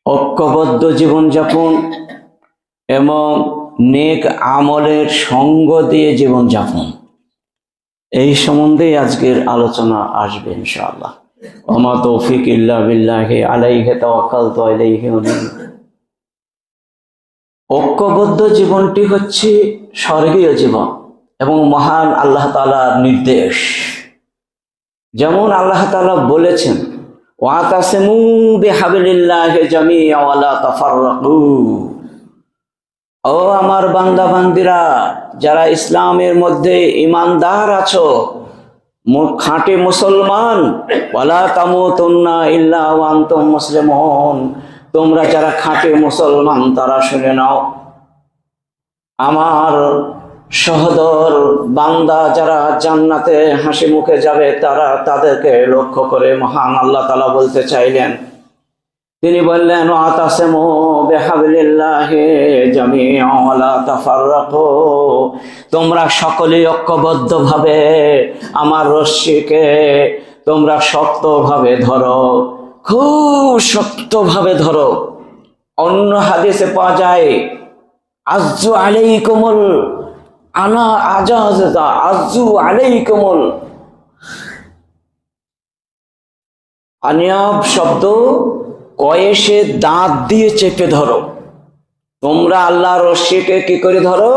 ঐক্যবদ্ধ জীবনযাপন এবং নেক আমলের সঙ্গ দিয়ে জীবনযাপন, এই সম্বন্ধে আজকের আলোচনা আসবে ইনশাআল্লাহ। ওমা তৌফিক ইল্লা বিল্লাহি আলাইহি তাওয়াক্কালতু ওয়া ইলাইহি উনীব। ঐক্যবদ্ধ জীবনটি হচ্ছে স্বর্গীয় জীবন এবং মহান আল্লাহ তাআলার নির্দেশ। যেমন আল্লাহ তাআলা বলেছেন, ওয়াতাসিমু বিহাবলিল্লাহি জামিআ ওয়া লা তাফাররাকু। ও আমার বান্দা বান্দিরা, যারা ইসলামের মধ্যে ঈমানদার আছো, খাঁটি মুসলমান, ওয়ালা তামুতুন্না ইল্লা ওয়া আনতুম মুসলিমুন, তোমরা যারা খাঁটি মুসলমান তারা শুনে নাও, আমার সহদর বান্দা যারা জান্নাতে হাসি মুখে যাবে তাদেরকে লক্ষ্য করে মহান আল্লাহ তাআলা বলতে চাইলেন, তিনি বললেন, ওয়াতাসিমু বিহাবলিল্লাহি জামিআ ওয়া লা তাফাররাকু, তোমরা সকলে ঐক্যবদ্ধভাবে আমার রশ্মিকে তোমরা শক্তভাবে ধরো, খুব শক্তভাবে ধরো। অন্য হাদিসে পাওয়া যায়, আযু আলাইকুমুল আনা আজাজা, আযু আলাইকুমুল আনিয়াব শব্দ কয়েসে দাঁত দিয়ে চেপে ধরো। তোমরা আল্লাহর রশ্মিকে কি করে ধরো?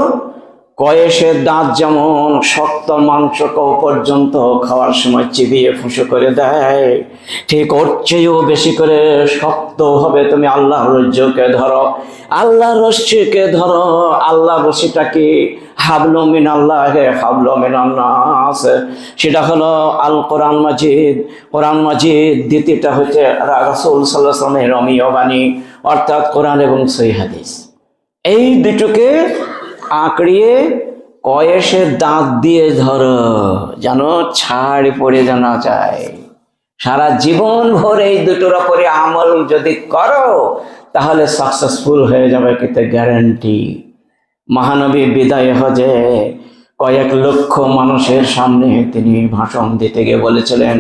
কয়েসের দাঁত যেমন শক্ত মাংসকেও পর্যন্ত খাওয়ার সময় চিবিয়ে ফুঁসো করে দেয়, ঠিক ওর চেয়েও বেশি করে শক্ত হবে তুমি আল্লাহর রজ্জুকে ধরো, আল্লাহর রশ্মিকে ধরো। আল্লাহর রশ্মিটা কি? হাবলুম মিনাল্লাহি হাবলুম মিনান নাস, সেটা হলো আল কোরআন মাজিদ। কোরআন মাজিদ, দ্বিতীয়টা হচ্ছে রাসূল সাল্লাল্লাহু আলাইহি ওয়াসাল্লামের রমিয় বাণী, অর্থাৎ কোরআন এবং সহিহ হাদিস। এই দুটোকে আঁকড়িয়ে কয়েসে দাঁত দিয়ে ধরো, যেন ছাড় পড়ে জানা যায়। সারা জীবন ভর এই দুটোর উপরে আমল যদি করো তাহলে সাকসেসফুল হয়ে যাবে, কিন্তু গ্যারান্টি। মহানবী বিদায় হজে কয়েক লক্ষ মানুষের সামনে তিনি ভাষণ দিতে গিয়ে বলেছিলেন,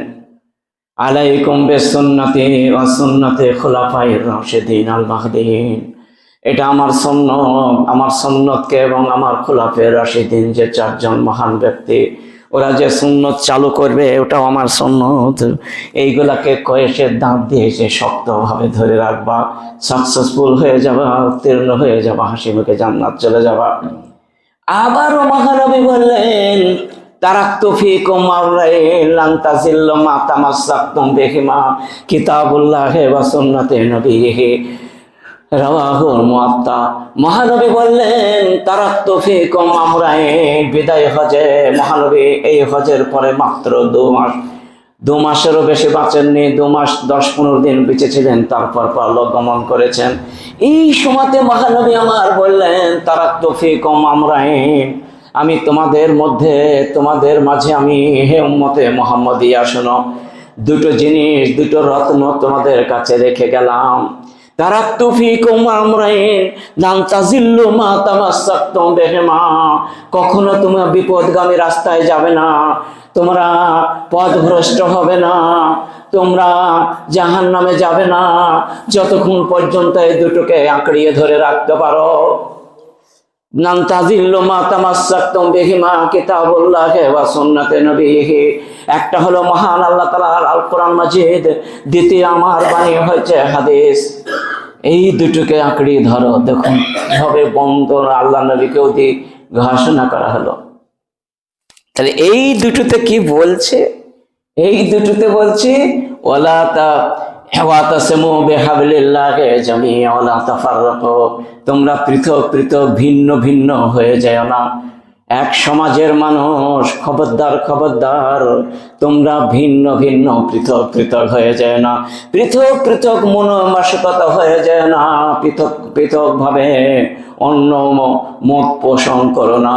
আলাইকুম বিসুন্নতি ওয়া সুন্নতি খুলাফায়ে রাশিদিন আল মাহদিয়িন, এটা আমার সুন্নত, আমার সুন্নতকে এবং আমার খুলাফায়ে রাশিদিন যে চারজন মহান ব্যক্তি, ওরা যে সুন্নত চালু করবে ওটাও আমার সুন্নত। এইগুলাকে কয়েসের দাঁত দিয়ে যে শক্তভাবে ধরে রাখবা, সাকসেসফুল হয়ে যাবা, উত্তীর্ণ হয়ে যাবা, হাসি মুখে জান্নাত চলে যাবা। আবারও মহানবী বললেন, তারাকতু ফীকুম আমরাইন লান তাযিল্লু মা তামাসসাকতুম বিহিমা কিতাবুল্লাহি ওয়া সুন্নতি নবিয়্যিহি, রাওয়াহুল মুআত্তা। মহানবী বললেন, তারাকতু ফীকুম আমরাইন। বিদায় হজে মহানবী এই হজের পরে মাত্র 2 মাসেরও বেশি বাঁচেননি, 2 মাস 10-15 দিন বেঁচে ছিলেন, তারপর পরলোক গমন করেছেন। এই সময়তে মহানবী আমার বললেন, তারাকতু ফীকুম আমরাইন, আমি তোমাদের মধ্যে, তোমাদের মাঝে আমি, হে উম্মতে মুহাম্মাদিয়া, শোনো, দুটো জিনিস, দুটো রত্ন তোমাদের কাছে রেখে গেলাম। তারাকতু ফীকুম আমরাইন লান তাযিল্লু মা তামাসসাকতুম বিহিমা, কখনো তোমরা বিপদগামী রাস্তায় যাবে না, তোমরা পথভ্রষ্ট হবে না, তোমরা জাহান্নামে যাবে না, যতক্ষণ পর্যন্ত এই দুটোকে আঁকড়িয়ে ধরে রাখতে পারো। লান তাযিল্লু মা তামাসসাকতুম বিহিমা কিতাবুল্লাহি ওয়া সুন্নতি নবিয়্যিহি, একটা হলো মহান আল্লাহ তাআলার আল কোরআন মাজিদ, দ্বিতীয় আমার বাণী হচ্ছে হাদিস। এই দুটোকে আঁকড়িয়ে ধরো। দেখুন কিভাবে বন্ধন আল্লাহ নবীকেও দিয়ে ঘোষণা করা হলো। তাহলে এই দুটোতে কি বলছে? এই দুটোতে বলছে, ওয়ালা ওয়াতাসিমু বিহাবলিল্লাহি জামিআ ওয়া লা তাফাররাকু, তোমরা পৃথক পৃথক ভিন্ন ভিন্ন হয়ে যায় না। এক সমাজের মানুষ, খবরদার খবরদার, তোমরা ভিন্ন ভিন্ন পৃথক পৃথক হয়ে যায় না, পৃথক পৃথক মনোমানসিকতা হয়ে যায় না, পৃথক পৃথক ভাবে অন্য মত পোষণ করো না।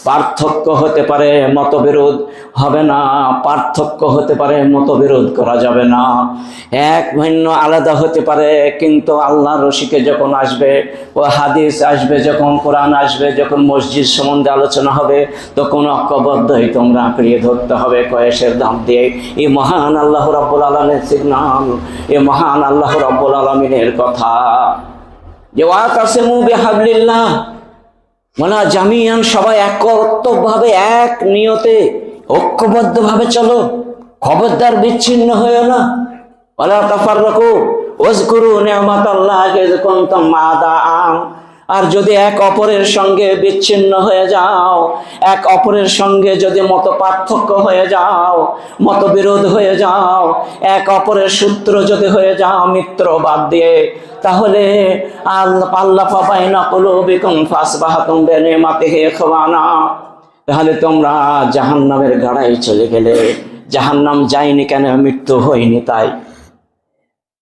পার্থক্য হতে পারে, মতবিরোধ হবে না, পার্থক্য হতে পারে, মতবিরোধ করা যাবে না। এক ভিন্ন আলাদা হতে পারে, কিন্তু আল্লাহ রশিকে যখন আসবে, ও হাদিস আসবে, যখন কোরআন আসবে, যখন মসজিদ সম্বন্ধে আলোচনা হবে, তখন ঐক্যবদ্ধই তোমরা আঁকড়িয়ে ধরতে হবে কয়েসের দাম দিয়ে। এই মহান আল্লাহ রাব্বুল আলামিনের সিগনাল, এই মহান আল্লাহ রাব্বুল আলামিনের কথা যে ওয়াতাসিমু বিহাবলিল্লাহ ওয়ালা জামিয়ান, সবাই একত্রভাবে এক নিয়তে ঐক্যবদ্ধভাবে চলো, খবরদার বিচ্ছিন্ন হয়েও না। ওয়ালা তাফাররাকু ওয়াজকুরু নি'মাতাল্লাহি ইয কুনতুম আ'দাআন, আর যদি এক অপরের সঙ্গে বিচ্ছিন্ন হয়ে যাও, এক অপরের সঙ্গে যদি মত পার্থক্য হয়ে যাও, মতবিরোধ হয়ে যাও, এক অপরের সূত্র যদি হয়ে যাও মিত্র বাদ দিয়ে, তাহলে আল্লাফা বাইনা কুলুবিকুম ফাসবাহাতুম বিনিমাতিহি ইখওয়ানা, তাহলে তোমরা জাহান্নামের গাড়ায় চলে গেলে। জাহান্নাম যায়নি কেন? মৃত্যু হয়নি তাই।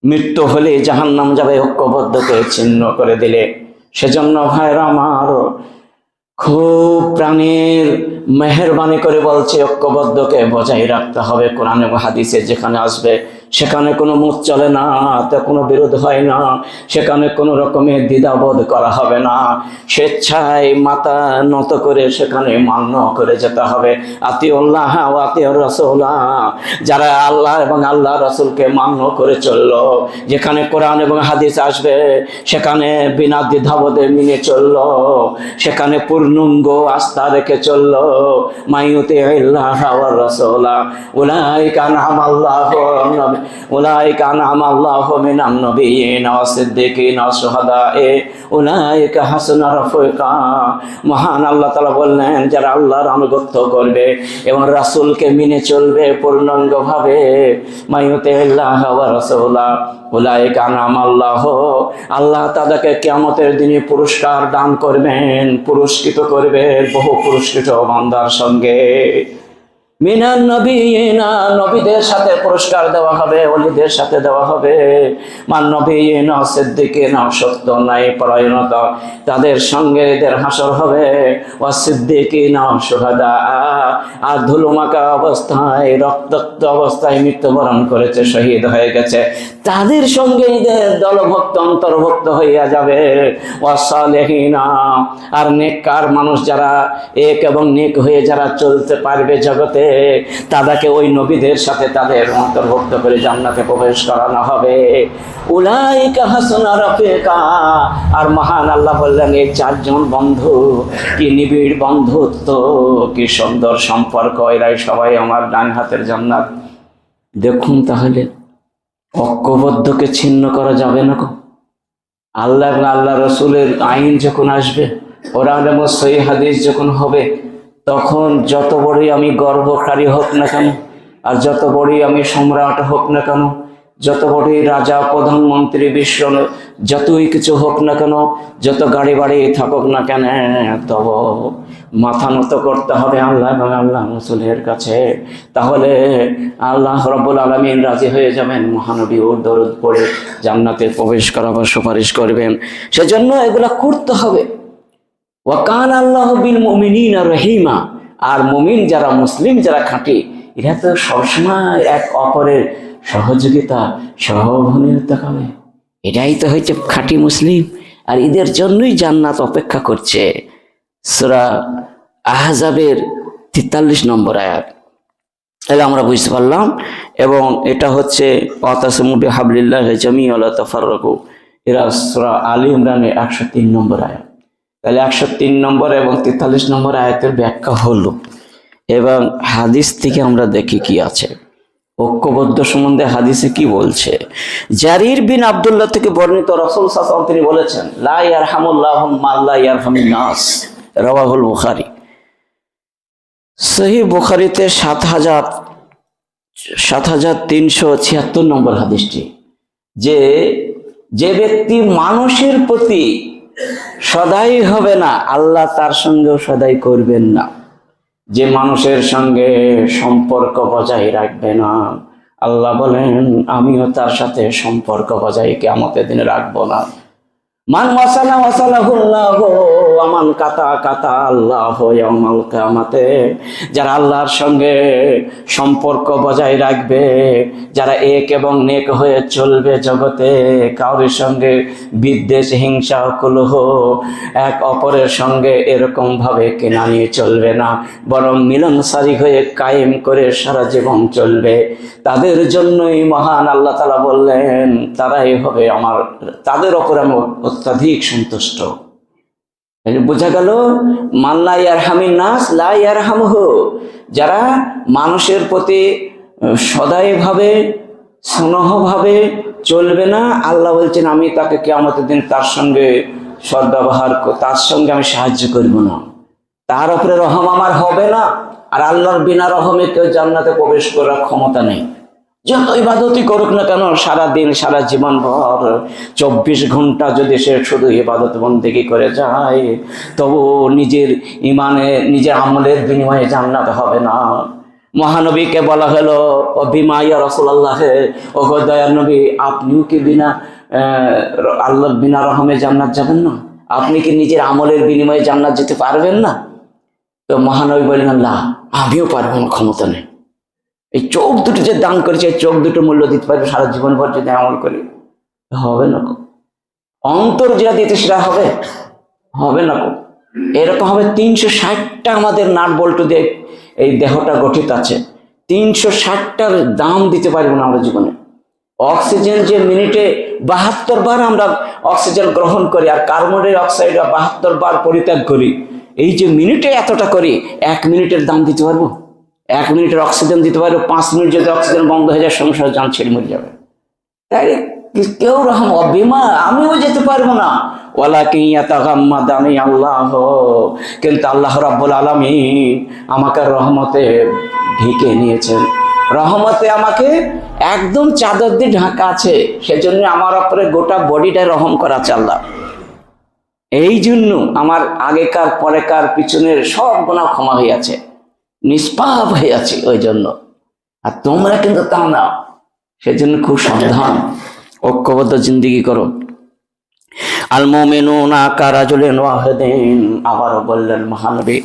মৃত্যু হলে জাহান্নাম যাবে, ঐক্যবদ্ধকে ছিন্ন করে দিলে। সেজন্য ভাইরা আমার, খুব প্রাণের মেহেরবানি করে বলছে, ঐক্যবদ্ধকে বজায় রাখতে হবে। কোরআন এবং হাদিসে যেখানে আসবে সেখানে কোনো মুখ চলে না, তা কোনো বিরোধ হয় না, সেখানে কোনো রকমের দ্বিধাবোধ করা হবে না। স্বেচ্ছায় মাথা নত করে সেখানে মান্য করে যেতে হবে। আতিউল্লাহ ওয়া আতিউর রাসূলা, যারা আল্লাহ এবং আল্লাহ রাসূলকে মান্য করে চললো, যেখানে কোরআন এবং হাদিস আসবে সেখানে বিনা দ্বিধাবোধে মেনে চললো, সেখানে পূর্ণাঙ্গ আস্থা রেখে চললো। মাইয়ুতিইল্লাহ ওয়া রাসূলা উলাইকা আনআমাল্লাহু মিনান নাবিয়্যিনা ওয়াস সিদ্দিকিনা ওয়াস শুহাদায়ে উলাইকা হাসুনা রাফিকা। মহান আল্লাহ তাআলা বললেন, যারা আল্লাহর আনুগত্য করবে এবং রাসূলকে মেনে চলবে পূর্ণাঙ্গভাবে, মাইয়ুতিইল্লাহ ওয়া রাসূলা উলাইকা আনআমাল্লাহু, আল্লাহ তাদেরকে কিয়ামতের দিনে পুরস্কার দান করবেন, পুরস্কৃত করবেন বহু পুরস্কৃত বান্দার সঙ্গে। মিনান নবিয়িনা, নবীদের সাথে পুরস্কার দেওয়া হবে, ওলিদের সাথে দেওয়া হবে। মান নবিয়িনা সিদ্দিকিনা, সত্য নাই পরায়ণতা, তাদের সঙ্গে এদের হাসর হবে। ওয়া সিদ্দিকিনা শুহাদা, আর ধুলোমাখা অবস্থায়, রক্তাক্ত অবস্থায় মৃত্যুবরণ করেছে, শহীদ হয়ে গেছে, তাদের সঙ্গে এদের দলভুক্ত অন্তর্ভুক্ত হইয়া যাবে। ওয়া সালিহিনা, আর নেককার মানুষ যারা এক এবং নেক হয়ে যারা চলতে পারবে জগতে, তাদেরকে ওই নবীদের সাথে তাদের অন্তর্ভুক্ত করে জান্নাতে প্রবেশ করানো হবে। উলাইকা হাসুনা রাফিকা, আর মহান আল্লাহ বললেন, এই চারজন বন্ধু কি নিবিড় বন্ধুত্ব, কি সুন্দর সম্পর্ক, এরাই সবাই আমার ডান হাতের জান্নাত। দেখুন তাহলে ঐক্যবদ্ধকে ছিন্ন করা যাবে না। আল্লাহ এবং আল্লাহ রসুলের আইন যখন আসবে, কোরআন এবং সহিহ হাদিস যখন হবে, তখন যত বড়ই আমি গর্বকারী হোক না কেন, আর যত বড়ই আমি সম্রাট হোক না কেন, যত বড়ই রাজা প্রধানমন্ত্রী বিশ্ব যতই কিছু হোক না কেন, যত গাড়ি বাড়ি থাকুক না কেন, তব মাথা নত করতে হবে আল্লাহ এবং আল্লাহ রসুলের কাছে। তাহলে আল্লাহ রাব্বুল আলামিন রাজি হয়ে যাবেন, মহানবী ওর দরুদ পড়ে জান্নাতে প্রবেশ করাবার সুপারিশ করবেন। সেজন্য এগুলা করতে হবে। ওয়াকান আল্লাহু বিল মুমিনিনা রহিমা, আর মুমিন যারা, মুসলিম যারা খাঁটি, এরা তো সবসময় এক অপরের সহযোগিতা সহমর্মিতা করে। এটাই তো হচ্ছে খাঁটি মুসলিম, আর এদের জন্যই জান্নাত অপেক্ষা করছে। সূরা আহজাবের 43 নম্বর আয়াত, তাহলে আমরা বুঝতে পারলাম। এবং এটা হচ্ছে ওয়াতাসিমু বিহাবলিল্লাহি জামিআন ওয়া লা তাফাররাকু, এরা সূরা আলী ইমরানের 103 নম্বর আয়াত। তাহলে 103 নম্বর এবং 43 নম্বর আয়াতের ব্যাখ্যা হলো। এবং হাদিস থেকে আমরা দেখি কি আছে, ঐক্যবদ্ধ সম্বন্ধে হাদিসে কি বলছে। জারির বিন আব্দুল্লাহ থেকে বর্ণিত, রাসূল সাল্লাল্লাহু আলাইহি ওয়াসাল্লাম তিনি বলেছেন, লা ইয়ারহামুল্লাহু মান লা ইয়ারহামুন নাস, রাওয়াহুল বুখারী। সহিহ বুখারীতে 7376 নম্বর হাদিসটি, যে ব্যক্তি মানুষের প্রতি সদাই হবে না, আল্লাহ তার সঙ্গেও সদাই করবেন না। যে মানুষের সঙ্গে সম্পর্ক বজায় রাখবে না, আল্লাহ বলেন আমিও তার সাথে সম্পর্ক বজায় কিয়ামতের দিনে রাখবো না। মান ওয়াসালা ওয়াসালাহুল্লাহ আমান কাতা কাতা আল্লাহ ইয়াউমাল কিয়ামাতে। যারা আল্লাহর সঙ্গে সম্পর্ক বজায় রাখবে, যারা এক এবং নেক হয়ে চলবে জগতে, কারোর সঙ্গে বিদ্বেষ, হিংসা, কলহ, এক অপরের সঙ্গে এরকম ভাবে কেনা নিয়ে চলবে না, বরং মিলনসারী হয়ে কায়েম করে সারা জীবন চলবে, তাদের জন্যই মহান আল্লাহ তাআলা বললেন তারাই হবে আমার, তাদের ওপর আমি অত্যাধিক সন্তুষ্ট। বোঝা গেল মান লা ইয়ারহামিন নাস লা ইয়ারহামহু। যারা মানুষের প্রতি সদয় ভাবে, স্নেহ ভাবে চলবে না, আল্লাহ বলছেন আমি তাকে কিয়ামতের দিন তার সঙ্গে সদ্ব্যবহার, তার সঙ্গে আমি সাহায্য করব না, তার উপরে রহম আমার হবে না। আর আল্লাহর বিনা রহমে কেউ জান্নাতে প্রবেশ করার ক্ষমতা নেই। যত ইবাদতই করুক না কেন, সারা দিন সারা জীবন ভর 24 ঘন্টা যদি সে শুধু ইবাদত বন্দেগী করে যায়, তবু নিজের ইমানে, নিজের আমলের বিনিময়ে জান্নাত হবে না। মহানবীকে বলা হলো ও বিমা ইয়া রাসূলুল্লাহ, ও গো দয়ার নবী, আপনিও কি বিনা আল্লাহর বিনা রহমে জান্নাত যাবেন না? আপনি কি নিজের আমলের বিনিময়ে জান্নাত যেতে পারবেন না? তো মহানবী বললেন না, আমিও পারবো না, ক্ষমতা নেই। এই চোখ দুটো যে দান করেছে, চোখ দুটো মূল্য দিতে পারবে সারা জীবন ভর যদি আমল করি? হবে না। অন্তর যেটা দিতে সেটা হবে না। এরকম হবে 360টা আমাদের নাট বল্টু দিয়ে এই দেহটা গঠিত আছে, 360টার দাম দিতে পারবো না আমরা জীবনে। অক্সিজেন যে মিনিটে 72 বার আমরা অক্সিজেন গ্রহণ করি, আর কার্বন ডাই অক্সাইড 72 বার পরিত্যাগ করি, এই যে মিনিটে এতটা করি, 1 মিনিটের দাম দিতে পারবো? 1 মিনিটের অক্সিজেন দিতে পারবো? 5 মিনিট যদি অক্সিজেন বন্ধ হয়ে যায়, সংসার জান ছেড়ে মরে যাবে। তাই কেউ রহম বিমা, আমিও যেতে পারবো না। ওয়ালাকিন ইয়াতাগাম্মাদানি আল্লাহ, কিন্তু আল্লাহ রাব্বুল আলামিন আমাকে রহমতে ঢেকে নিয়েছেন। রহমতে আমাকে একদম চাদর দিয়ে ঢাকা আছে, সেজন্য আমার উপরে গোটা বডিটা রহম করাচ্ছে আল্লাহ। এই জন্য আমার আগেকার পরেকার পিছনের সব গুনাহ ক্ষমা হয়ে আছে, নিষ্পাপ হয়ে আছে ওই জন্য। আর তোমরা কিন্তু তা না, সেজন্য খুব সাবধান, ঐক্যবদ্ধ জিন্দেগি করো। আল মুমিনুনা কারাজুলিন ওয়াহিদিন, আবারও বললেন মহানবী।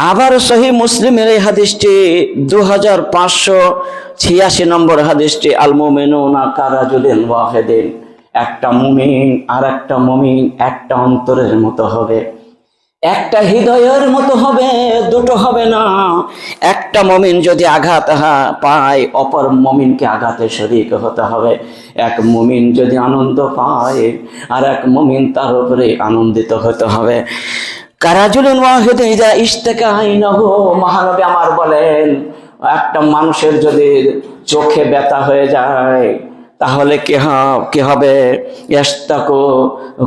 আবার সহিহ মুসলিমের এই হাদিসটি 2586 নম্বর হাদিসটি, আল মুমিনুনা কারাজুলিন ওয়াহিদিন, একটা মুমিন আর একটা মুমিন একটা অন্তরের মতো হবে, একটা হৃদয়ের মতো হবে, দুটো হবে না। একটা মুমিন যদি আঘাত পায়, অপর মুমিনকে আঘাতে শরীক হতে হবে। এক মুমিন যদি আনন্দ পায়, আর এক মুমিন তার উপরে আনন্দিত হতে হবে। কারাজুলিন ওয়াহিদিন ইযা ইশতাকা আইনাহু, মহানবী আমার বলেন, একটা মানুষের যদি চোখে ব্যথা হয়ে যায়, তাহলে কি হবে? ইয়াশতাকু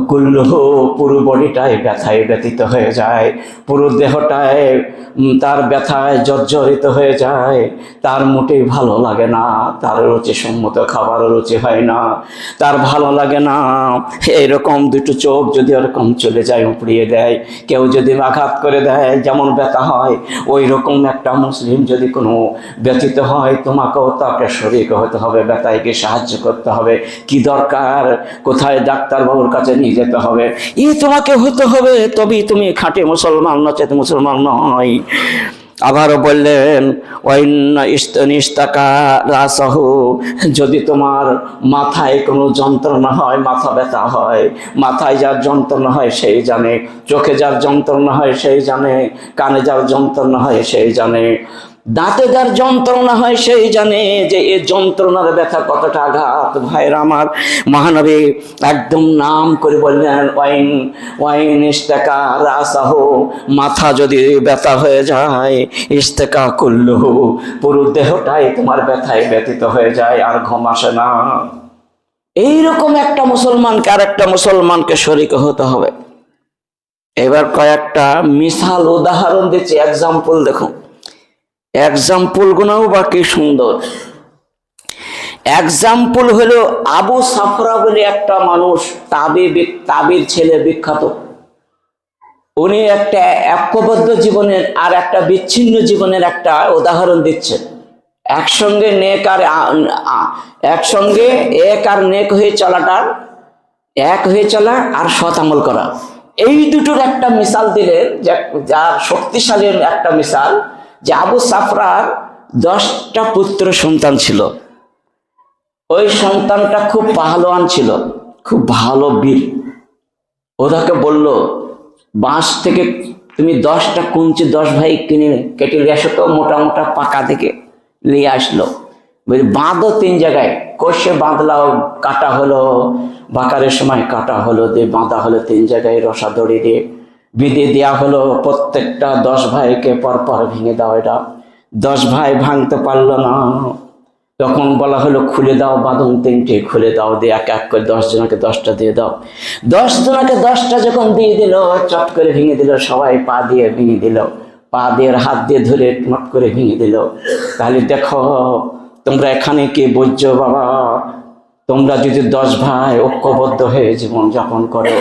কুল্লুহু, পুরো বডিটাই ব্যথায় ব্যথিত হয়ে যায়, পুরো দেহটায় তার ব্যথায় জর্জরিত হয়ে যায়, তার মোটেই ভালো লাগে না, তার রুচিসম্মত খাবার রুচি হয় না, তার ভালো লাগে না। এইরকম দুটো চোখ যদি ওরকম চলে যায়, উপড়িয়ে দেয়, কেউ যদি আঘাত করে দেয়, যেমন ব্যথা হয়, ওই রকম একটা মুসলিম যদি কোনো ব্যথিত হয়, তোমাকেও তাকে শরীক হতে হবে, ব্যথায় গিয়ে সাহায্য করতে হবে। কি দরকার, কোথায় ডাক্তারবাবুর কাছে নিয়ে যেতে হবে, তোমাকে হতে হবে, তবেই তুমি খাঁটি মুসলমান, নচেত মুসলমান নয়। আবারও বললেন ইস্তাকা রাসাহু, যদি তোমার মাথায় কোনো যন্ত্রণা হয়, মাথা ব্যথা হয়, মাথায় যার যন্ত্রণা হয় সেই জানে, চোখে যার যন্ত্রণা হয় সেই জানে, কানে যার যন্ত্রণা হয় সেই জানে, দাঁতে যার যন্ত্রণা হয় সেই জানে যে এই যন্ত্রণার ব্যথা কতটা আঘাত। ভাইরা আমার, মহানবী একদম নাম করে বললেন ওয়াইন ইস্তাকা রাসাহু, মাথা যদি ব্যথা হয়ে যায়, ইস্তাকা কুল্লুহু, পুরো দেহটাই তোমার ব্যথায় ব্যথিত হয়ে যায়, আর ঘুম আসে না। এইরকম একটা মুসলমানকে আর একটা মুসলমানকে শরীক হতে হবে। এবার কয়েকটা মিসাল উদাহরণ দিচ্ছি, এক্সাম্পল দেখুন। এক্সাম্পল গুনাও বাকি সুন্দর। এক্সাম্পল হলো আবু সাফরা বলে একটা মানুষ, তাবির ছেলে, বিখ্যাত। উনি একটা ঐক্যবদ্ধ জীবনের আর একটা বিচ্ছিন্ন জীবনের একটা উদাহরণ দিচ্ছেন। একসঙ্গে এক আর নেক হয়ে চলাটা, এক হয়ে চলা আর সৎ আমল করা, এই দুটোর একটা মিসাল দিলেন, যার শক্তিশালী একটা মিসাল, যে আবু সাফরার 10টা পুত্র সন্তান ছিল। ওই সন্তানটা খুব পাহলোয়ান ছিল, খুব ভালো বীর। ওটাকে বলল, বাঁশ থেকে তুমি 10টা কুঞ্চি 10 ভাই কিনে কেটে নিয়ে আসো তো, মোটা মোটা পাকা থেকে নিয়ে আসলো। বাঁধো 3 জায়গায়, কষে বাঁধলাও, কাটা হলো, বাকারের সময় কাটা হলো, দিয়ে বাঁধা হলো 3 জায়গায়, রসা দড়ি দিয়ে বিধে দেওয়া হলো। প্রত্যেকটা 10 ভাইকে পরপর ভেঙে দাও। এটা 10 ভাই ভাঙতে পারলো না। তখন বলা হলো খুলে দাও বাঁধন 3টে, খুলে দাও, দিয়ে এক এক করে 10 জনকে 10টা দিয়ে দাও। 10 জনকে 10টা যখন দিয়ে দিল, চট করে ভেঙে দিল। সবাই পা দিয়ে ভেঙে দিল, পা দিয়ে হাত দিয়ে ধরে মট করে ভেঙে দিল। তাহলে দেখো তোমরা এখানে কি বুঝছো বাবা, তোমরা যদি 10 ভাই ঐক্যবদ্ধ হয়ে জীবন যাপন করো,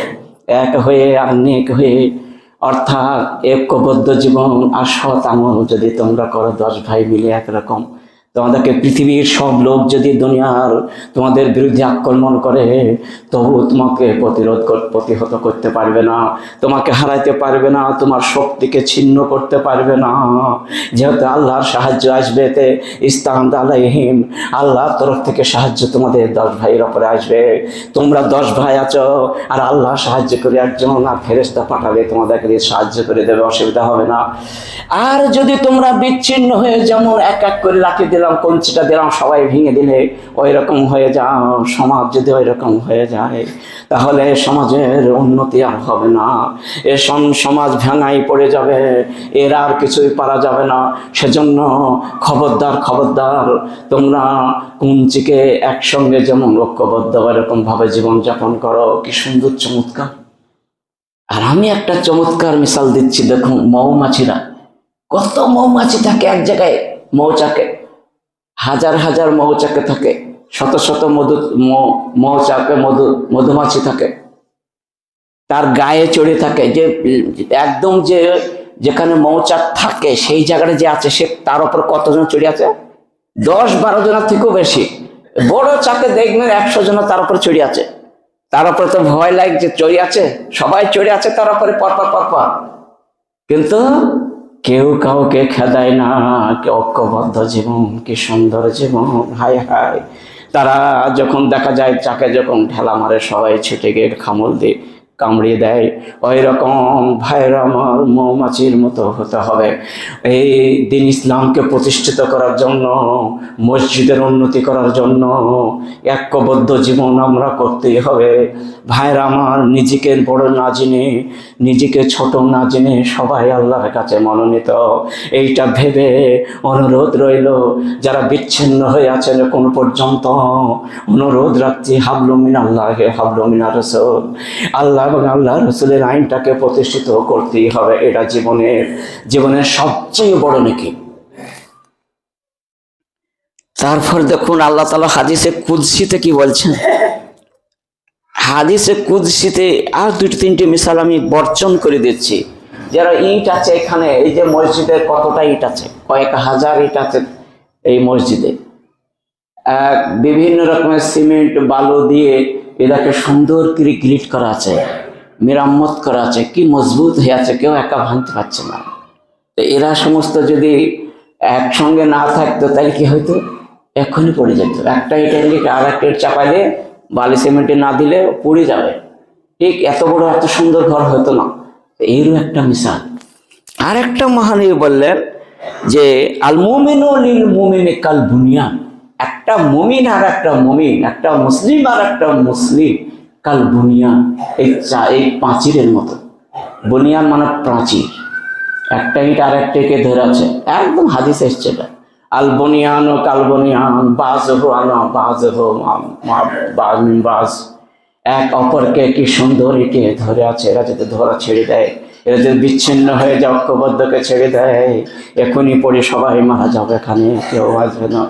এক হয়ে আর নেক হয়ে, অর্থাৎ ঐক্যবদ্ধ জীবন আর সৎ আমল যদি তোমরা করো 10 ভাই মিলে একরকম, তোমাদেরকে পৃথিবীর সব লোক যদি দুনিয়ার তোমাদের বিরুদ্ধে আক্রমণ করে, তবু তোমাকে প্রতিহত করতে পারবে না, তোমাকে হারাইতে পারবে না, তোমার শক্তিকে ছিন্ন করতে পারবে না। যেহেতু আল্লাহর সাহায্য আসবে, তে ইস্তাহামদ আলাইহিম, আল্লাহর তরফ থেকে সাহায্য তোমাদের 10 ভাইয়ের ওপরে আসবে। তোমরা 10 ভাই আছো, আর আল্লাহ সাহায্য করে একজন আর ফেরেশতা পাঠাবে, তোমাদেরকে সাহায্য করে দেবে, অসুবিধা হবে না। আর যদি তোমরা বিচ্ছিন্ন হয়ে, যেমন এক এক করে লাঠি দিলাম, কঞ্চিটা দিলাম, সবাই ভেঙে দিলে ওই রকম হয়ে যাও, সমাজ যদি ওই রকম হয়ে যায়, তাহলে সমাজের উন্নতি আর হবে না। এ সমাজ ভাঙাই পড়ে যাবে, এর আর কিছুই পারা যাবে না। সেজন্য খবরদার খবরদার, তোমরা কুঞ্চিকে একসঙ্গে যেমন ঐক্যবদ্ধ এরকম ভাবে জীবনযাপন করো। কি সুন্দর চমৎকার! আর আমি একটা চমৎকার মিসাল দিচ্ছি, দেখুন মৌমাছিরা, কত মৌমাছি থাকে এক জায়গায়, মৌচাকে হাজার হাজার মৌচাকে থাকে, শত শত মৌচাকে মধুমাছি থাকে, তার গায়ে চড়ে থাকে। যে একদম যেখানে মৌচাক থাকে সেই জায়গাটা যে আছে, সে তার উপর কতজন চড়ে আছে? 10-12 জনের থেকেও বেশি। বড় চাকে দেখবেন 100 জন তার উপর চড়ে আছে। তার উপরে তো ভয় লাগছে, চড়ে আছে, সবাই চড়ে আছে তার উপরে পরপর পরপর, কিন্তু কেউ কাউকে খেদায় না। কে ঐক্যবদ্ধ জীবন, কি সুন্দর জীবন! হায় হায়! তারা যখন দেখা যায় চাকে যখন ঠেলা মারে, সবাই ছিটে গিয়ে খামল দিয়ে কামড়িয়ে দেয়। ওই রকম ভাইরা আমার মৌমাছির মতো হতে হবে। এই দিন ইসলামকে প্রতিষ্ঠিত করার জন্য, মসজিদের উন্নতি করার জন্য ঐক্যবদ্ধ জীবন আমরা করতেই হবে। ভাইরা আমার, নিজেকে বড় না জেনে, নিজেকে ছোট না জেনে সবাই আল্লাহর কাছে মনোনীত, এইটা ভেবে অনুরোধ রইল, যারা বিচ্ছিন্ন হয়ে আছেন কোন পর্যন্ত, অনুরোধ রাখছি, হাবলুমিন আল্লাহ, হাবলুমিনা রসুল, আল্লাহ এবং আল্লাহ রসুলের আইনটাকে প্রতিষ্ঠিত করতেই হবে। এটা জীবনের সবচেয়ে বড় নেকি। তারপর দেখুন আল্লাহ তাআলা হাদিসে কুদসিতে কি বলছেন। হাদিসে কুদসিতে আর 2-3টি মিসাল আমি বর্জন করে দিচ্ছি। যারা ইট আছে এখানে, এই যে মসজিদের কতটা ইট আছে, কয়েক হাজার ইট আছে এই মসজিদে, বিভিন্ন রকমের সিমেন্ট বালু দিয়ে এটাকে সুন্দর করে গ্রিট করা আছে, মেরামত করা আছে, কি মজবুত হয়ে আছে, কেউ একা ভাঙতে পারছে না। তো এরা সমস্ত যদি একসঙ্গে না থাকতো তাহলে কি হয়তো এক্ষুনি পড়ে যেত। একটা ইটের দিকে আর একটা ইট চাপাইলে, বালি সিমেন্টে না দিলে পড়ে যাবে। ঠিক এত বড় এত সুন্দর ঘর হতো না। এরও একটা মিসাল। আর একটা মহানবী বললেন যে আল মুমিনু লিল মুমিনি কাল বুনিয়ান, একটা মুমিন আর একটা মুমিন, একটা মুসলিম আর একটা মুসলিম, কাল বুনিয়ান, এই প্রাচীরের মতো। বুনিয়ান মানে প্রাচীর, একটা ইট আর একটাকে ধরে আছে, একদম হাদিস এসছে এটা। আল বুনিয়ান ও কাল বুনিয়ান বাযহু আলা বাযহু বাজ, এক অপরকে কি সুন্দর একে ধরে আছে। এরা যদি ধরা ছেড়ে দেয়, এরা যদি বিচ্ছিন্ন হয়ে যায়, ঐক্যবদ্ধকে ছেড়ে দেয়, এখনই পড়ে সবাই মারা যাবে, এখানে কেউ আসবে না।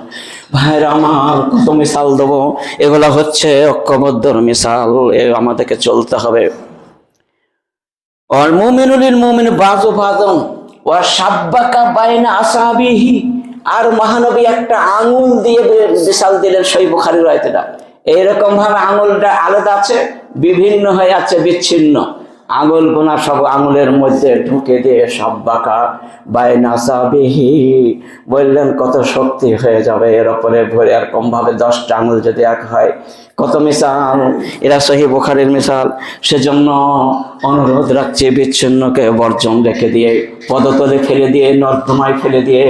ভাইরা আমার, কত মিসাল দেবো, এগুলা হচ্ছে ঐক্যবদ্ধর মিসাল। আমাদেরকে চলতে হবে। আর মুমিনুল মুমিন বাযু বাযুন ওয়া শাব্বাকা বাইনা আসাবিহি, আর মহানবী একটা আঙুল দিয়ে মিসাল দিলেন। সহিহ বুখারীর রায়তেটা এইরকম ভাবে আঙুলটা আলাদা আছে, বিভিন্ন হয়ে আছে, বিচ্ছিন্ন। আঙুল গোনা সব আঙুলের মধ্যে ঢুকে দিয়ে সব বাঁকা। বাইনাসাবিহি বললেন কত শক্তি হয়ে যাবে এর ওপরে ভরে, এরকম ভাবে 10টা আঙুল যদি এক হয় কত মিসাল। এরা সহিহ বুখারীর মিসাল। সেজন্য অনুরোধ রাখছে বিচ্ছিন্নকে বর্জন রেখে দিয়ে, পদতলে ফেলে দিয়ে, নর্দমায় ফেলে দিয়ে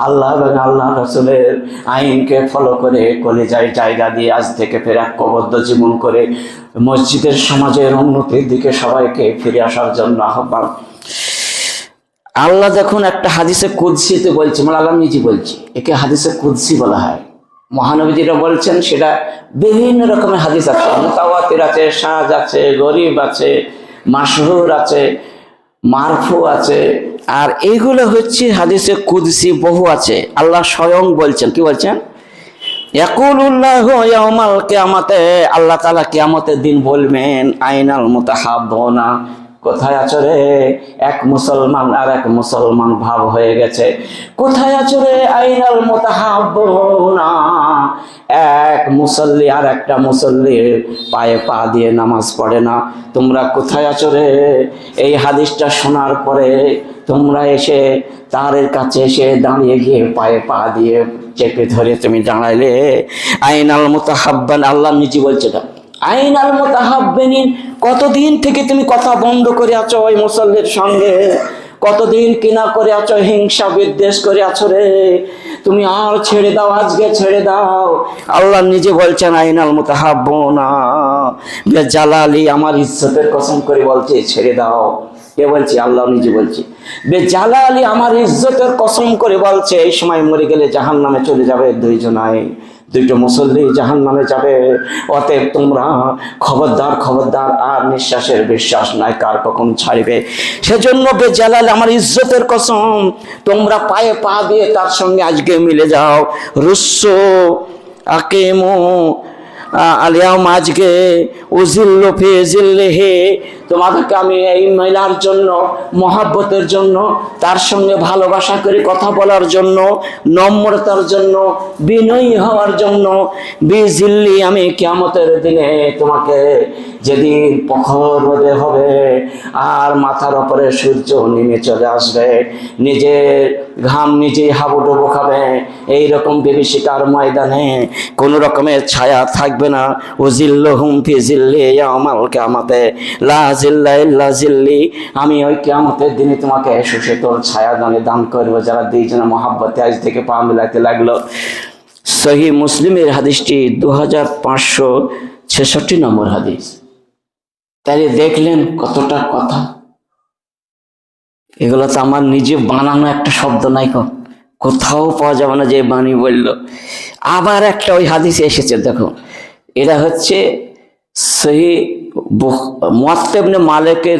আল্লাহ এবং আল্লাহ রাসূলের আইনকে ফলো করে কলেজায় জায়গা দিয়ে আজ থেকে ফের ঐক্যবদ্ধ জীবন করে মসজিদের সমাজের উন্নতির দিকে সবাইকে ফিরে আসার জন্য আহ্বান। আল্লাহ যখন একটা হাদিসে কুদসিতে বলছে, মানে আল্লাহ নিজে বলছি, একে হাদিসে কুদসি বলা হয়। মহানবীজিরা বলছেন, সেটা বিভিন্ন রকমের হাদিস আছে, মুতাওয়াতির আছে, শাজ আছে, গরিব আছে, মাশহুর আছে, মারফু আছে। আর এইগুলো হচ্ছে হাদিসে কুদসি, বহু আছে। আল্লাহ স্বয়ং বলছেন, কি বলছেন? ইয়াকুলুল্লাহু ইয়াউমাল কিয়ামাতে, আল্লাহ তাআলা কিয়ামতের দিন বলবেন, আইনাল মুতাহাব্বুনা, কোথায় আছো রে? এক মুসলমান আর এক মুসলমান ভাব হয়ে গেছে। কোথায় আছো রে? আইনাল মুতাহাব্বুনা, এক মুসল্লি আর একটা মুসল্লির পায়ে পা দিয়ে নামাজ পড়ে না। তোমরা কোথায় আছো রে? এই হাদিসটা শোনার পরে তোমরা এসে তারের কাছে এসে দাঁড়িয়ে গিয়ে পায়ে পা দিয়ে চেপে ধরে তুমি দাঁড়াইলে। আইনাল মুতাহাব্বান, আল্লাহ নিজে বলছে না, আইনাল মুতাহাব্বিনিন, কতদিন থেকে তুমি কথা বন্ধ করে আছো ওই মুসল্লির সঙ্গে? কতদিন কিনা করে আছো, হিংসা বিদ্বেষ করে আছো রে? তুমি আর ছেড়ে দাও, আজকে ছেড়ে দাও। আল্লাহ নিজে বলছেন আইনাল মুতাহাব্বুনা, বেজালালি, আমার ইজ্জতের কসম করে বলছে ছেড়ে দাও। কে বলছি? আল্লাহ নিজে বলছে। বেজালালি, আমার ইজ্জতের কসম করে বলছে, এই সময় মরে গেলে জাহান্নামে চলে যাবে দুইজনাই, দুইটো মুসল্লি জাহান্নামে যাবে। অতএব তোমরা খবরদার, খবরদার, আর নিঃশ্বাসের বিশ্বাস নাই কার কখন ছাড়বে। সেজন্য বেজালাল, আমার ইজ্জতের কসম, তোমরা পায়ে পা দিয়ে তার সঙ্গে আজকে মিলে যাও। রুসু আকিমু আলিয়াম, আজকে উজিল্লু ফি জিল্লিহি, তোমাদেরকে আমি এই মহিলার জন্য, মহাব্বতের জন্য, তার সঙ্গে ভালোবাসা করে কথা বলার জন্য, নম্রতার জন্য, বিনয়ী হওয়ার জন্য, বিজিল্লি, আমি কিয়ামতের দিনে তোমাকে, যেদিন প্রখর রোদে হবে আর মাথার উপরে সূর্য নেমে চলে আসবে, নিজের ঘাম নিজেই হাবুডুবু খাবে, এইরকম বিভীষিকার ময়দানে কোনো রকমের ছায়া থাকবে না। উজিল্লুহুম ফি জিল্লি ইয়াউমাল কিয়ামাতে লা জিল্লা ইল্লা জিল্লি, আমি ওই কিয়ামতের দিনে তোমাকে সুশীতল ছায়া দান করবো। যারা দুইজনের মহাব্বতে আজ থেকে পা মিলাতে লাগলো। সহিহ মুসলিমের হাদিসটি 2566 নম্বর হাদিস। তাই দেখলেন কতটা কথা। এগুলো তো আমার নিজে বানানো একটা শব্দ নাই, কোথাও পাওয়া যাবে না যে বাণী বলল। আবার একটা ওই হাদিসে এসেছে, দেখো, এটা হচ্ছে সহিহ মুওয়াত্তা ইবনে মালিকের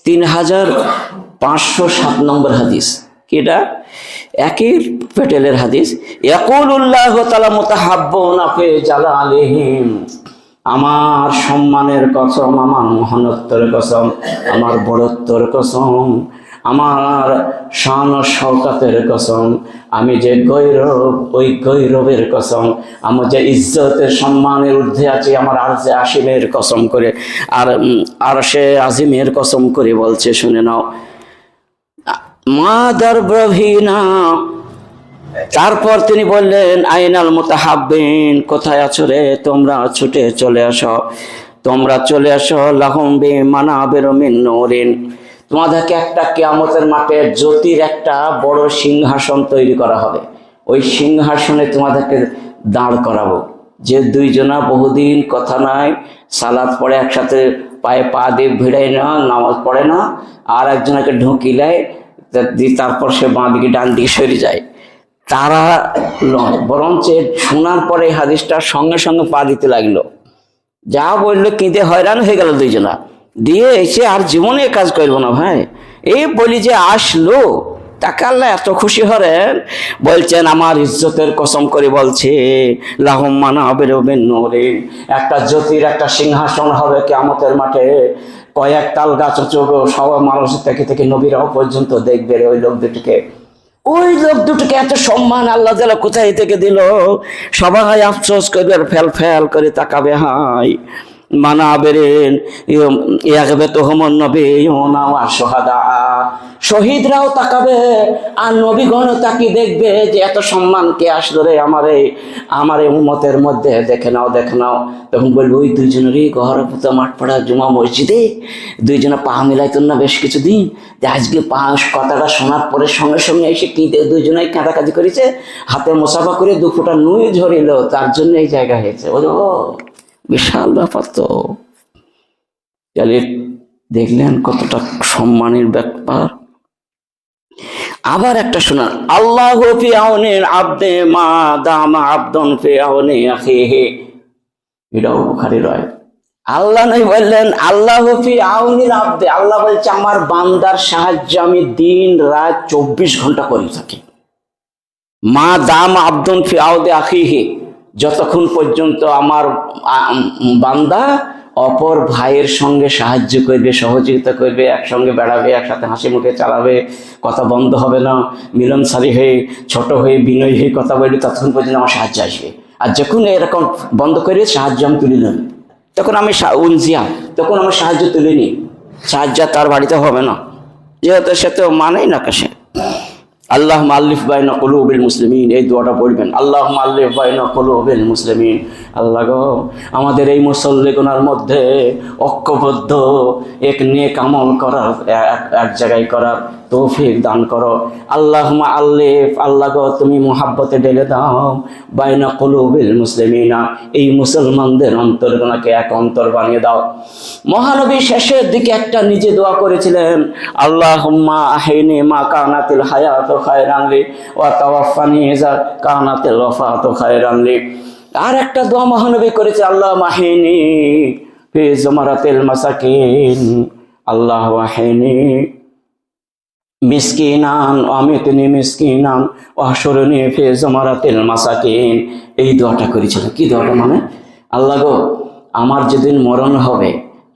3507 নম্বর হাদিস। এটা একই পেটেলের হাদিস। ইয়াকুলুল্লাহু তাআলা মুতাহাব্বুনা ফি জালালিহিম, আমার সম্মানের কসম, আমার মহানত্বের কসম, আমার বড়ত্বর কসম, আমার শান ও শওকাতের কসম, আমি যে গৌরব, ওই গৌরবের কসম, আমার যে ইজ্জতের সম্মানের ঊর্ধ্বে আছি, আমার আরশে আসিমের কসম করে, আর আরশে আজিমের কসম করে বলছে, শুনে নাও। মা দারব্রভিনা, তারপর তিনি বললেন, আইনাল মুতাহাব্বিন, কোথায় আছো রে? তোমরা ছুটে চলে আসো, তোমরা চলে আসো। লাহুম বিমানাবিরু মিন নূরিন, তোমাদেরকে একটা কিয়ামতের মাঠে জ্যোতির একটা বড় সিংহাসন তৈরি করা হবে। ওই সিংহাসনে তোমাদেরকে দাঁড় করাবো। যে দুইজনা বহুদিন কথা নাই, সালাত পড়ে একসাথে পায়ে পা দিয়ে ভিড়াই না, নামাজ পড়ে না, আর একজনকে ঢুকিলায়, তারপর সে বাঁ দিকে ডান দিকে সরে যায়, তারা নয়, বরঞ্চ শোনার পরে হাদিসটা সঙ্গে সঙ্গে পা দিতে লাগলো। যা বললো কেঁদে হয়রান হয়ে গেল দুইজনা, দিয়ে এসে আর জীবনে কাজ করবো না ভাই। এই বলি যে আসলো, তাকে আল্লাহ এত খুশি হলেন, বলছেন আমার ইজ্জতের কসম করে বলছে, লাহুম মানাবিরু মিন নূরিন, একটা জ্যোতির একটা সিংহাসন হবে কিয়ামতের মাঠে। কয়েক তাল গাছ চোখ, সব মানুষ থেকে থেকে নবীরাও পর্যন্ত দেখবে ওই লোক দুটিকে। ওই লোক দুটোকে এত সম্মান আল্লাহ তাআলা কোথায় থেকে দিল? সবাই আফসোস করবে, ফেল ফেল করে তাকাবে। হাই, মানাবেরেন ইয়াগবেতুহুম নবিয়ুনা ওয়া শুহাদা। শহীদরাও তাকাবে আর নবীগণও তাকিয়ে দেখবে যে এত সম্মান কে আসলো রে আমার এই উম্মতের মধ্যে, দেখে নাও দেখে নাও। তখন বলবে ওই দুইজনেরই গহরপুতা মাঠপাড়া জুমা মসজিদে দুইজনে পা মিলাইতেন না বেশ কিছুদিন, যে আজকে কথাটা শোনার পরে সঙ্গে সঙ্গে এসে দুইজনে কাঁদাকাঁদি করেছে, হাতে মোসাফা করে 2 ফোঁটা নুই ঝরিল, তার জন্য এই জায়গা হয়েছে। ও বিশাল ব্যাপার। তো তাহলে দেখলেন কতটা সম্মানের ব্যাপার। আবার একটা শোনান, আল্লাহু ফি আউনিল আবদে মা দামা আবদুন ফি আউনি আখিহি। এটাও বুখারীর রায়াত। আল্লাহ নবী বললেন আল্লাহু ফি আউনিল আবদে, আল্লাহ বলছে আমার বান্দার সাহায্য আমি দিন রাত 24 ঘন্টা করে থাকি। মা দামা আবদুন ফি আউদি আখিহি, যতক্ষণ পর্যন্ত আমার বান্দা অপর ভাইয়ের সঙ্গে সাহায্য করবে, সহযোগিতা করবে, একসঙ্গে বেড়াবে, একসাথে হাসি মুখে চালাবে, কথা বন্ধ হবে না, মিলনসারী হয়ে ছোট হয়ে বিনয়ী হয়ে কথা বলবে, ততক্ষণ পর্যন্ত আমার সাহায্য আসবে। আর যখন এরকম বন্ধ করে সাহায্য আমি তুলে নেব, তখন আমি তখন আমি সাহায্য তুলে নিই, সাহায্য তার বাড়িতে হবে না, যেহেতু সে তো মানেই না কাছে। আল্লাহ আল্লিফ বাইনা কুলুবিল মুসলিমিন, এই দোয়াটা পড়বেন, আল্লাহ আল্লিফ বাইনা কুলুবিল মুসলিমিন। আল্লাহ গো আমাদের এই মুসল্লিগণের মধ্যে ঐক্যবদ্ধ এক নেক আমল করার, এক জায়গায় করার তৌফিক দান করো। আল্লাহুম্মা আল্লিফ, আল্লাহ গো তুমি মুহাব্বতে ঢেলে দাও বাইনা কুলুবিল মুসলিমিনা, এই মুসলমানদের অন্তরগুলোকে এক অন্তর বানিয়ে দাও। মহানবী শেষের দিকে একটা নিজে দোয়া করেছিলেন, আল্লাহুম্মা আহিনি মা কানাতিল হায়াতু খায়রান লি ওয়া তাওয়াফানি ইযা কানাতিল ওয়াফাতু খায়রান লি। আর একটা দোয়া মহানবী করেছে, আল্লাহ মাহিনী ফি জুমারাতিল মাসাকিন, আল্লাহ ওয়াহিনী মিসকিনান আমিতনি মিসকিনান ওয়াহশুরনি ফি জুমারাতিল মাসাকিন। এই দোয়াটা করেছিল। কি দোয়াটা মানে, আল্লাহ গো আমার যেদিন মরণ হবে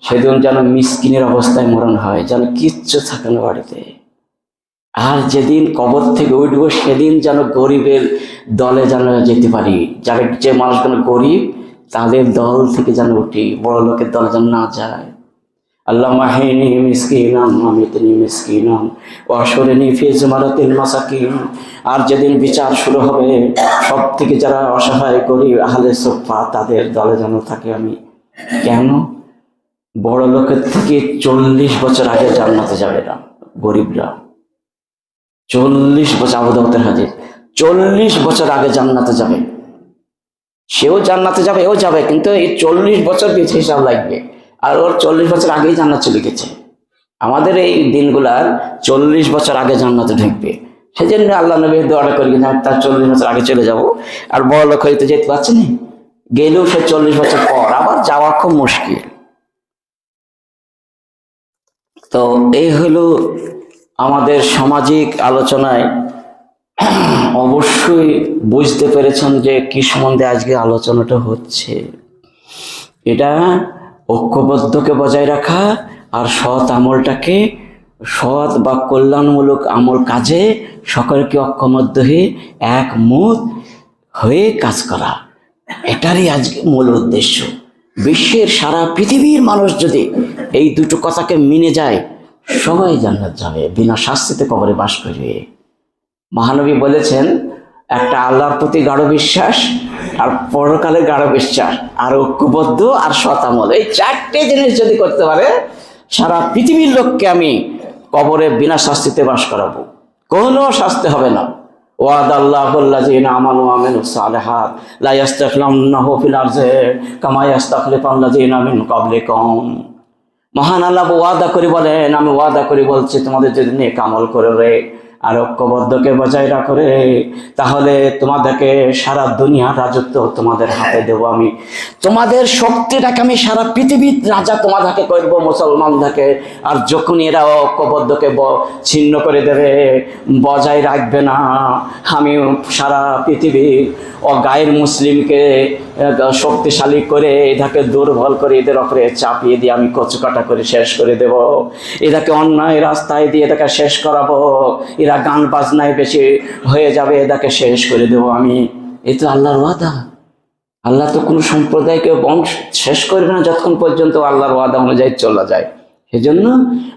সেদিন যেন মিসকিনের অবস্থায় মরণ হয়, যেন কিচ্ছু থাকে না বাড়িতে। আর যেদিন কবর থেকে উঠবো সেদিন যেন গরিবের দলে যেন যেতে পারি, যে মানুষগুলো গরিব তাদের দল থেকে যেন উঠি, বড় লোকের দল যেন না যায়। আল্লাহ মাহিনী মিসকিনান আমিতনি মিসকিনান ওয়াহশুরনি ফি জুমারাতিল মাসাকিন। আর যেদিন বিচার শুরু হবে সব থেকে যারা অসহায় গরিব আহলে সুফফা তাদের দলে যেন থাকে আমি। কেন? বড় লোকের থেকে 40 বছর আগে জান্নাতে যাবে না গরিবরা। 40 বছর, আবু দাউদের হাদিস, 40 বছর আগে জান্নাতে যাবে। সেও জান্নাতে যাবে, এও যাবে, কিন্তু এই 40 বছর বেঁচে হিসাব লাগবে। আর ওর 40 বছর আগেই জান্নাত চলে গেছে। আমাদের এই দিনগুলার 40 বছর আগে জান্নাতে ঢুকবে। সেজন্য আল্লাহ নবী দোয়াটা করি না, তার 40 বছর আগে চলে যাব। আর বড় লোক হইতে যেতে পারছে না, গেলেও সে 40 বছর পর, আবার যাওয়া খুব মুশকিল। তো এই হলো আমাদের সামাজিক আলোচনায়। অবশ্যই বুঝতে পেরেছেন যে কি সম্বন্ধে আজকে আলোচনাটা হচ্ছে। এটা ঐক্যবদ্ধকে বজায় রাখা আর সৎ আমলটাকে, সৎ বা কল্যাণমূলক আমল কাজে সকলকে ঐক্যবদ্ধ হয়ে একমত হয়ে কাজ করা, এটারই আজকে মূল উদ্দেশ্য। বিশ্বের সারা পৃথিবীর মানুষ যদি এই দুটো কথাকে মেনে যায়, সবাই জান্নাত যাবে, বিনা শাস্তিতে কবরে বাস করবে। মহানবী বলেছেন, একটা আল্লাহর প্রতি গাঢ় বিশ্বাস, আর পরকালে গাঢ় বিশ্বাস, আর ঐক্যবদ্ধ আর সৎ আমল, এই 4টে জিনিস যদি করতে পারে সারা পৃথিবীর লোককে আমি কবরে বিনা শাস্তিতে বাস করাবো, কোনো শাস্তি হবে না। ওয়াদাল্লাহুল্লাযীনা আমানু ওয়া আমিলুস সালিহাত লা ইস্তাখলাফুন্নাহু ফিল আরদি কামা ইস্তাখলাফাল্লাযীনা মিন ক্বাবলিকুম। মহান আল্লাহ ওয়াদা করে বলেন, আমি ওয়াদা করে বলছি তোমাদের যদি নেক আমল করবে আর ঐক্যবদ্ধকে বজায় রাখবে, তাহলে তোমাদেরকে সারা দুনিয়ার রাজত্ব তোমাদের হাতে দেবো আমি। তোমাদের শক্তিটাকে আমি সারা পৃথিবীর রাজা তোমাদেরকে করবো, মুসলমানদেরকে। আর যখন এরা ঐক্যবদ্ধকে ছিন্ন করে দেবে, বজায় রাখবে না, আমি সারা পৃথিবীর গায়ের মুসলিমকে শক্তিশালী করে এদেরকে দুর্বল করে এদের ওপরে চাপিয়ে দিয়ে আমি কচুকাটা করে শেষ করে দেব। এদেরকে অন্যায় রাস্তায় দিয়ে এদেরকে শেষ করাবো, এরা গান বাজনায় বেশি হয়ে যাবে, এদেরকে শেষ করে দেবো আমি। এই তো আল্লাহর ওয়াদা। আল্লাহ তো কোনো সম্প্রদায়কে বংশ শেষ করবে না যতক্ষণ পর্যন্ত আল্লাহর ওয়াদা অনুযায়ী চলা যায়। সেজন্য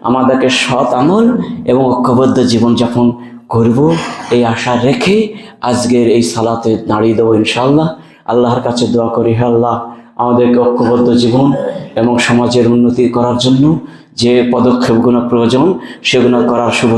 আমাদেরকে সৎ আমল এবং ঐক্যবদ্ধ জীবনযাপন করব এই আশা রেখে আজকের এই সালাতে দাঁড়িয়ে দেবো ইনশাআল্লাহ। আল্লাহর কাছে দোয়া করি, হে আল্লাহ আমাদেরকে ঐক্যবদ্ধ জীবন এবং সমাজের উন্নতি করার জন্য যে পদক্ষেপগুলো প্রয়োজন সেগুলো করার শুভ